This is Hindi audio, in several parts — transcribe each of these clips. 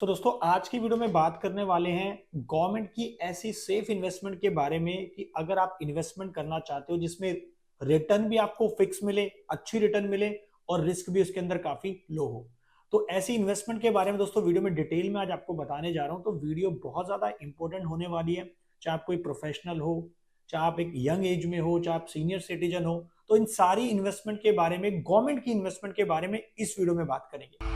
तो दोस्तों आज की वीडियो में बात करने वाले हैं गवर्नमेंट की ऐसी सेफ इन्वेस्टमेंट के बारे में कि अगर आप इन्वेस्टमेंट करना चाहते हो जिसमें रिटर्न भी आपको फिक्स मिले, अच्छी रिटर्न मिले और रिस्क भी उसके अंदर काफी लो हो। तो ऐसी इन्वेस्टमेंट के बारे में दोस्तों वीडियो में डिटेल में आज आपको बताने जा रहा हूं। तो वीडियो बहुत ज्यादा इंपॉर्टेंट होने वाली है, चाहे आप कोई प्रोफेशनल हो, चाहे आप एक यंग एज में हो, चाहे आप सीनियर सिटीजन हो। तो इन सारी इन्वेस्टमेंट के बारे में, गवर्नमेंट की इन्वेस्टमेंट के बारे में इस वीडियो में बात करेंगे।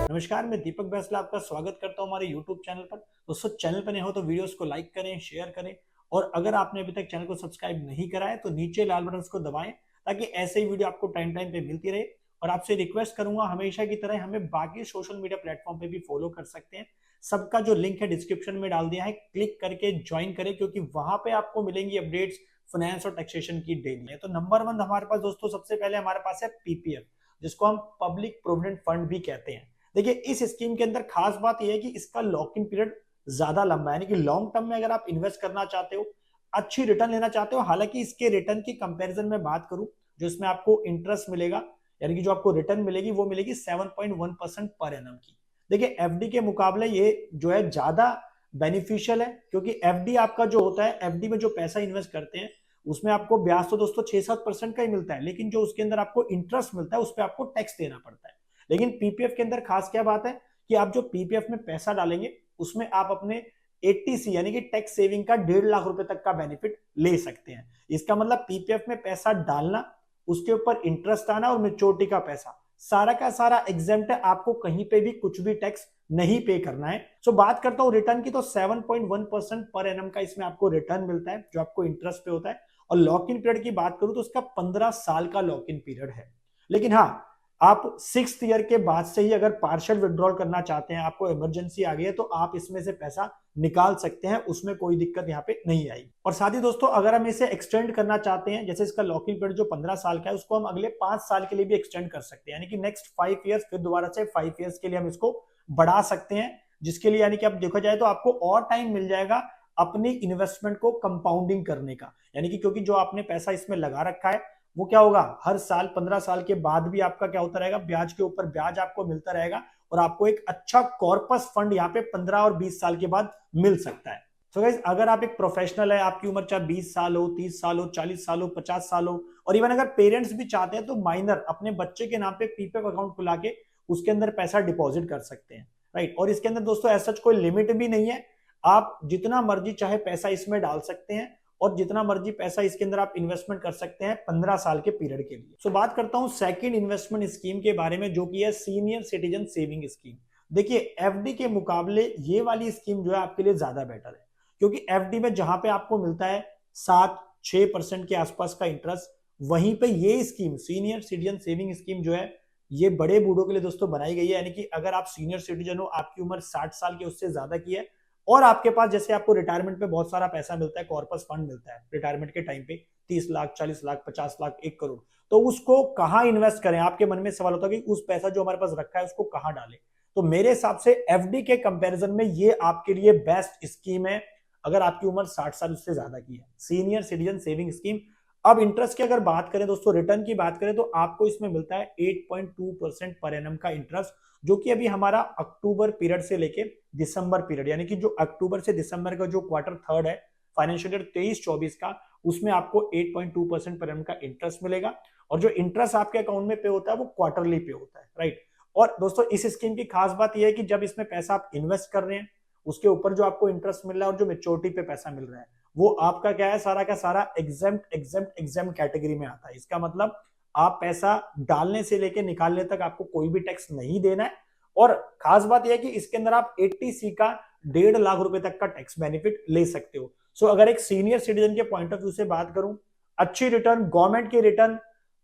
नमस्कार, मैं दीपक बैसला आपका स्वागत करता हूं हमारे YouTube चैनल पर। दोस्तों चैनल पर नए हो तो वीडियोस को लाइक करें, शेयर करें और अगर आपने अभी तक चैनल को सब्सक्राइब नहीं करा है तो नीचे लाल बटन को दबाएं ताकि ऐसे ही वीडियो आपको टाइम टाइम पे मिलती रहे। और आपसे रिक्वेस्ट करूंगा हमेशा की तरह हमें बाकी सोशल मीडिया प्लेटफॉर्म पे भी फॉलो कर सकते हैं। सबका जो लिंक है डिस्क्रिप्शन में डाल दिया है, क्लिक करके ज्वाइन करें क्योंकि वहां पे आपको मिलेंगी अपडेट्स फाइनेंस और टैक्सेशन की डेली है। तो नंबर वन हमारे पास दोस्तों सबसे पहले हमारे पास है पीपीएफ, जिसको हम पब्लिक प्रोविडेंट फंड भी कहते हैं। देखिए इस स्कीम के अंदर खास बात यह है कि इसका लॉक इन पीरियड ज्यादा लंबा है, यानी कि लॉन्ग टर्म में अगर आप इन्वेस्ट करना चाहते हो, अच्छी रिटर्न लेना चाहते हो। हालांकि इसके रिटर्न की कंपैरिजन में बात करूं, जो इसमें आपको इंटरेस्ट मिलेगा यानी कि जो आपको रिटर्न मिलेगी वो मिलेगी 7.1% पर एनम की। देखिए एफडी के मुकाबले ये जो है ज्यादा बेनिफिशियल है, क्योंकि एफडी आपका जो होता है, एफडी में जो पैसा इन्वेस्ट करते हैं उसमें आपको ब्याज तो दोस्तों 6-7% का ही मिलता है, लेकिन जो उसके अंदर आपको इंटरेस्ट मिलता है उस पर आपको टैक्स देना पड़ता है। लेकिन पीपीएफ के अंदर खास क्या बात है कि आप जो पीपीएफ में पैसा डालेंगे उसमें आप अपने 80C यानी कि टैक्स सेविंग का 1.5 लाख रुपए तक का बेनिफिट ले सकते हैं। इसका मतलब पीपीएफ में पैसा डालना, उसके ऊपर इंटरेस्ट आना और मेच्योरिटी का पैसा सारा का सारा एग्जेम्प्ट है, आपको कहीं पे भी कुछ भी टैक्स नहीं पे करना है। सो बात करता हूं रिटर्न की, तो 7.1% पर एनम का इसमें आपको रिटर्न मिलता है जो आपको इंटरेस्ट पे होता है। और लॉक इन पीरियड की बात करूं तो उसका 15 साल का लॉक इन पीरियड है। लेकिन हाँ, आप 6th ईयर के बाद से ही अगर पार्शियल विड्रॉल करना चाहते हैं, आपको इमरजेंसी आ गई है, तो आप इसमें से पैसा निकाल सकते हैं, उसमें कोई दिक्कत यहाँ पे नहीं आएगी। और साथ ही दोस्तों अगर हम इसे एक्सटेंड करना चाहते हैं, जैसे इसका लॉक इन पीरियड जो 15 साल का है उसको हम अगले 5 साल के लिए भी एक्सटेंड कर सकते हैं, यानी कि नेक्स्ट 5 ईयर्स, फिर दोबारा से 5 ईयर्स के लिए हम इसको बढ़ा सकते हैं, जिसके लिए यानी कि अब देखा जाए तो आपको और टाइम मिल जाएगा अपनी इन्वेस्टमेंट को कंपाउंडिंग करने का। यानी कि क्योंकि जो आपने पैसा इसमें लगा रखा है वो क्या होगा, हर साल 15 साल के बाद भी आपका क्या होता रहेगा, ब्याज के ऊपर ब्याज आपको मिलता रहेगा और आपको एक अच्छा कॉर्पस फंड यहाँ पे 15 और 20 साल के बाद मिल सकता है। तो गाइस अगर आप एक प्रोफेशनल है, आपकी उम्र चाहे 20 साल हो, 30 साल हो, 40 साल हो, 50 साल हो, और इवन अगर पेरेंट्स भी चाहते हैं तो माइनर अपने बच्चे के नाम पे पीपीएफ अकाउंट खुला के उसके अंदर पैसा डिपॉजिट कर सकते हैं, राइट। और इसके अंदर दोस्तों ऐसा कोई लिमिट भी नहीं है, आप जितना मर्जी चाहे पैसा इसमें डाल सकते हैं और जितना मर्जी पैसा इसके अंदर आप इन्वेस्टमेंट कर सकते हैं 15 साल के पीरियड के लिए। सो बात करता हूं सेकंड इन्वेस्टमेंट स्कीम के बारे में, जो कि है सीनियर सिटीजन सेविंग स्कीम। देखिए एफडी के मुकाबले ये वाली स्कीम जो है आपके लिए ज्यादा बेटर है, क्योंकि एफडी में जहां पे आपको मिलता है 7-6% के आसपास का इंटरेस्ट, वहीं पे ये scheme senior citizen saving scheme जो है ये बड़े बूढ़ों के लिए दोस्तों बनाई गई है। यानी कि अगर आप सीनियर सिटीजन हो, आपकी उम्र 60 साल की उससे ज्यादा की है और आपके पास जैसे आपको रिटायरमेंट पे बहुत सारा पैसा मिलता है, कॉर्पस फंड मिलता है रिटायरमेंट के टाइम पे 30 लाख, 40 लाख, 50 लाख, 1 करोड़, तो उसको कहां इन्वेस्ट करें, आपके मन में सवाल होता है कि उस पैसा जो हमारे पास रखा है उसको कहां डालें। तो मेरे हिसाब से एफडी के कंपैरिजन में ये आपके लिए बेस्ट स्कीम है अगर आपकी उम्र 60 साल उससे ज्यादा की है, सीनियर सिटीजन सेविंग स्कीम। अब इंटरेस्ट की अगर बात करें दोस्तों, रिटर्न की बात करें, तो आपको इसमें मिलता है 8.2% पर एनम का इंटरेस्ट, जो कि अभी हमारा अक्टूबर पीरियड से लेके दिसंबर पीरियड, यानी कि जो अक्टूबर से दिसंबर का जो क्वार्टर थर्ड है फाइनेंशियल ईयर 23-24 का, उसमें आपको 8.2% पर एनम का इंटरेस्ट मिलेगा। और जो इंटरेस्ट आपके अकाउंट में पे होता है वो क्वार्टरली पे होता है, राइट। और दोस्तों इस स्कीम की खास बात यह है कि जब इसमें पैसा आप इन्वेस्ट कर रहे हैं उसके ऊपर जो आपको इंटरेस्ट मिल रहा है और जो मेच्योरिटी पे पैसा मिल रहा है वो आपका क्या है, सारा का सारा एग्जेम्प्ट कैटेगरी में आता है। इसका मतलब आप पैसा डालने से लेके निकालने तक आपको कोई भी टैक्स नहीं देना है। और खास बात यह है कि इसके अंदर आप 80C का 1.5 लाख रुपए तक का टैक्स बेनिफिट ले सकते हो। सो अगर एक सीनियर सिटीजन के पॉइंट ऑफ व्यू से बात करूं, अच्छी रिटर्न, गवर्नमेंट की रिटर्न,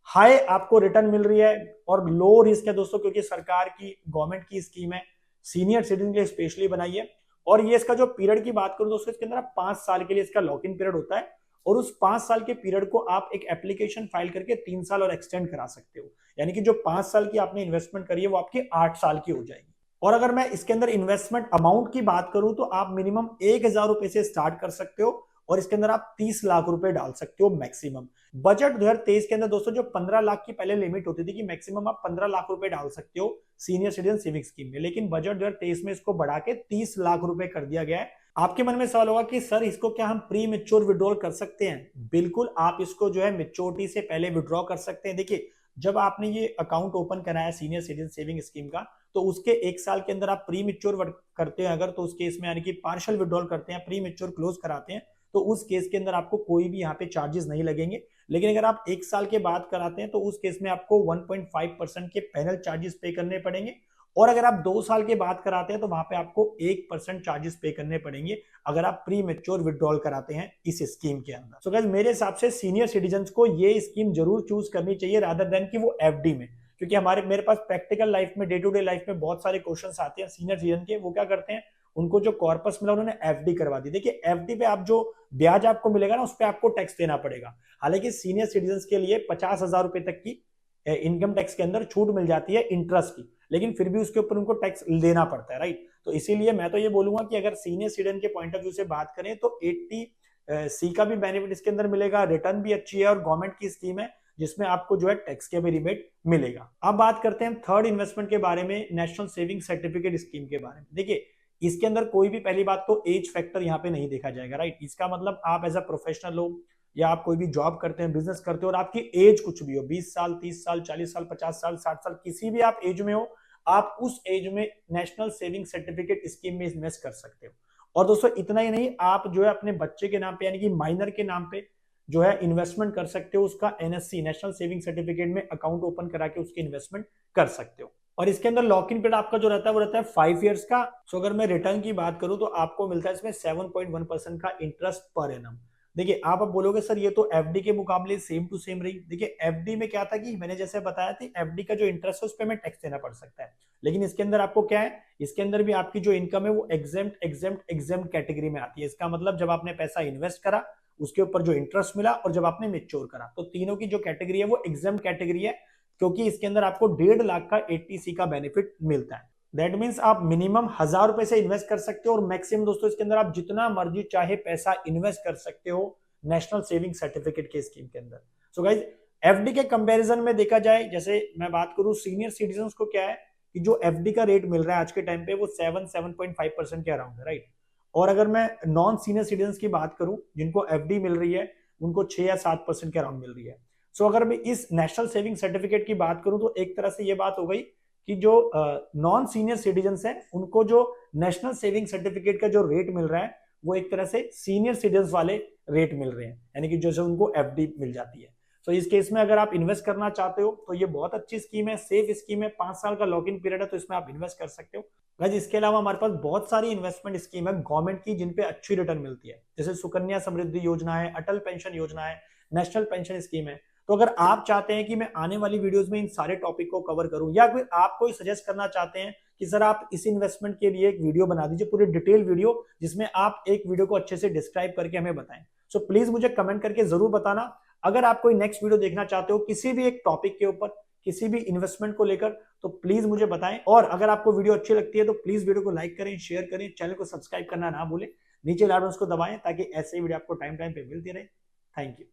हाई आपको रिटर्न मिल रही है और लो रिस्क है दोस्तों, क्योंकि सरकार की गवर्नमेंट की स्कीम है, सीनियर सिटीजन के लिए स्पेशली बनाई है। और ये इसका जो पीरियड की बात करूं दोस्तों, इसके अंदर 5 साल के लिए इसका लॉक इन पीरियड होता है और उस 5 साल के पीरियड को आप एक एप्लीकेशन फाइल करके 3 साल और एक्सटेंड करा सकते हो, यानी कि जो 5 साल की आपने इन्वेस्टमेंट करी है वो आपकी 8 साल की हो जाएगी। और अगर मैं इसके अंदर इन्वेस्टमेंट अमाउंट की बात करूं तो आप मिनिमम 1,000 रुपए से स्टार्ट कर सकते हो और इसके अंदर आप 30 लाख रुपए डाल सकते हो मैक्सिमम। बजट 2023 के अंदर दोस्तों जो 15 लाख की पहले लिमिट होती थी कि मैक्सिमम आप 15 लाख रुपए डाल सकते हो सीनियर सिटीजन सेविंग स्कीम में, लेकिन बजट 2023 में इसको बढ़ा के 30 लाख रुपए कर दिया गया है। आपके मन में सवाल होगा कि सर इसको क्या हम प्री मेच्योर विड्रॉल कर सकते हैं? बिल्कुल, आप इसको जो है मेच्योरिटी से पहले विड्रॉ कर सकते हैं। देखिए, जब आपने ये अकाउंट ओपन कराया सीनियर सिटीजन सेविंग स्कीम का, तो उसके 1 साल के अंदर आप प्री मेच्योर करते हैं अगर, तो उस केस में यानी कि पार्शियल विड्रॉल करते हैं, प्री मेच्योर क्लोज कराते हैं, तो उस केस के अंदर आपको कोई भी यहाँ पे चार्जेस नहीं लगेंगे। लेकिन अगर आप 1 साल के बाद कराते हैं तो उस केस में आपको 1.5% के पैनल चार्जेस पे करने पड़ेंगे, और अगर आप 2 साल के बाद कराते हैं तो वहां पे आपको 1% चार्जेस पे करने पड़ेंगे अगर आप प्री मेच्योर विड्रॉल कराते हैं इस स्कीम के अंदर। सो गाइस, मेरे हिसाब से सीनियर सिटीजन को ये स्कीम जरूर चूज करनी चाहिए रादर देन कि वो एफडी में, क्योंकि मेरे पास प्रैक्टिकल लाइफ में, डे टू डे लाइफ में बहुत सारे क्वेश्चंस आते हैं सीनियर सिटीजन के। वो क्या करते हैं, उनको जो कॉर्पस मिला उन्होंने एफडी करवा दी। देखिए, एफडी पे आप जो ब्याज आपको मिलेगा ना, उस पर आपको टैक्स देना पड़ेगा। हालांकि सीनियर सिटीजन के लिए 50,000 रुपए तक की इनकम टैक्स के अंदर छूट मिल जाती है इंटरेस्ट की, लेकिन फिर भी उसके ऊपर उनको टैक्स देना पड़ता है, राइट। तो इसीलिए मैं तो ये बोलूंगा कि अगर सीनियर सिटीजन के पॉइंट ऑफ व्यू से बात करें तो 80C का भी बेनिफिट इसके अंदर मिलेगा, रिटर्न भी अच्छी है, और गवर्नमेंट की स्कीम है जिसमें आपको जो है टैक्स के भी रिबेट मिलेगा। अब बात करते हैं थर्ड इन्वेस्टमेंट के बारे में, नेशनल सेविंग सर्टिफिकेट स्कीम के बारे में। देखिए, इसके अंदर कोई भी, पहली बात तो एज फैक्टर यहाँ पे नहीं देखा जाएगा, राइट। इसका मतलब आप एज अ प्रोफेशनल हो या आप कोई भी जॉब करते हैं, बिजनेस करते हो, और आपकी एज कुछ भी हो, 20 साल, 30 साल, 40 साल, 50 साल, 60 साल, किसी भी आप एज में हो, आप उस एज में नेशनल सेविंग सर्टिफिकेट स्कीम में इन्वेस्ट कर सकते हो। और दोस्तों इतना ही नहीं, आप जो है अपने बच्चे के नाम पे यानी कि माइनर के नाम पे जो है इन्वेस्टमेंट कर सकते हो, उसका एनएससी नेशनल सेविंग सर्टिफिकेट में अकाउंट ओपन करा के उसकी इन्वेस्टमेंट कर सकते हो। और इसके अंदर लॉक इन पीरियड आपका जो रहता है वो रहता है 5 इयर्स का। सो अगर मैं रिटर्न की बात करूं तो आपको मिलता है इसमें 7.1% का इंटरेस्ट पर एनम। देखिए, आप अब बोलोगे सर ये तो एफडी के मुकाबले सेम टू सेम रही। देखिए, एफडी में क्या था कि मैंने जैसे बताया था, एफडी का जो इंटरेस्ट है उस पर हमें टैक्स देना पड़ सकता है, लेकिन इसके अंदर आपको क्या है, इसके अंदर भी आपकी जो इनकम है वो एग्जेम्प्ट कैटेगरी में आती है। इसका मतलब जब आपने पैसा इन्वेस्ट करा, उसके ऊपर जो इंटरेस्ट मिला, और जब आपने मेच्योर करा, तो तीनों की जो कैटेगरी है वो एग्जेम्प्ट कैटेगरी है, क्योंकि इसके अंदर आपको 1.5 लाख का 80C का बेनिफिट मिलता है। दैट मीन्स आप मिनिमम 1,000 रुपए से इन्वेस्ट कर सकते हो, और मैक्सिमम दोस्तों इसके अंदर आप जितना मर्जी चाहे पैसा इन्वेस्ट कर सकते हो नेशनल सेविंग सर्टिफिकेट के स्कीम के अंदर। सो गाइज, एफडी के कंपैरिजन में देखा जाए, जैसे मैं बात करूं सीनियर सिटीजन को, क्या है कि जो एफडी का रेट मिल रहा है आज के टाइम पे वो 7.5% के अराउंड है, राइट। और अगर मैं नॉन सीनियर सिटीजन की बात करूं जिनको एफडी मिल रही है, उनको 6 या 7% के अराउंड मिल रही है। सो अगर मैं इस नेशनल सेविंग सर्टिफिकेट की बात करूं तो एक तरह से ये बात हो गई कि जो नॉन सीनियर सिटीजन हैं उनको जो नेशनल सेविंग सर्टिफिकेट का जो रेट मिल रहा है वो एक तरह से सीनियर सिटीजन वाले रेट मिल रहे हैं, यानी कि जैसे उनको एफडी मिल जाती है। तो इस केस में अगर आप इन्वेस्ट करना चाहते हो तो ये बहुत अच्छी स्कीम है, सेफ स्कीम है, 5 साल का लॉक इन पीरियड है, तो इसमें आप इन्वेस्ट कर सकते हो। गाइस, इसके अलावा हमारे पास बहुत सारी इन्वेस्टमेंट स्कीम है गवर्नमेंट की जिन पे अच्छी रिटर्न मिलती है, जैसे सुकन्या समृद्धि योजना है, अटल पेंशन योजना है, नेशनल पेंशन स्कीम है। तो अगर आप चाहते हैं कि मैं आने वाली वीडियोस में इन सारे टॉपिक को कवर करूं, या फिर आप कोई सजेस्ट करना चाहते हैं कि सर आप इस इन्वेस्टमेंट के लिए एक वीडियो बना दीजिए, पूरी डिटेल वीडियो, जिसमें आप एक वीडियो को अच्छे से डिस्क्राइब करके हमें बताएं, सो प्लीज मुझे कमेंट करके जरूर बताना। अगर आप कोई नेक्स्ट वीडियो देखना चाहते हो किसी भी एक टॉपिक के ऊपर, किसी भी इन्वेस्टमेंट को लेकर, तो प्लीज मुझे बताएं। और अगर आपको वीडियो अच्छी लगती है तो प्लीज वीडियो को लाइक करें, शेयर करें, चैनल को सब्सक्राइब करना ना भूलें, नीचे लाल बटन को दबाएं ताकि ऐसे वीडियो आपको टाइम पे मिलती रहे। Thank you.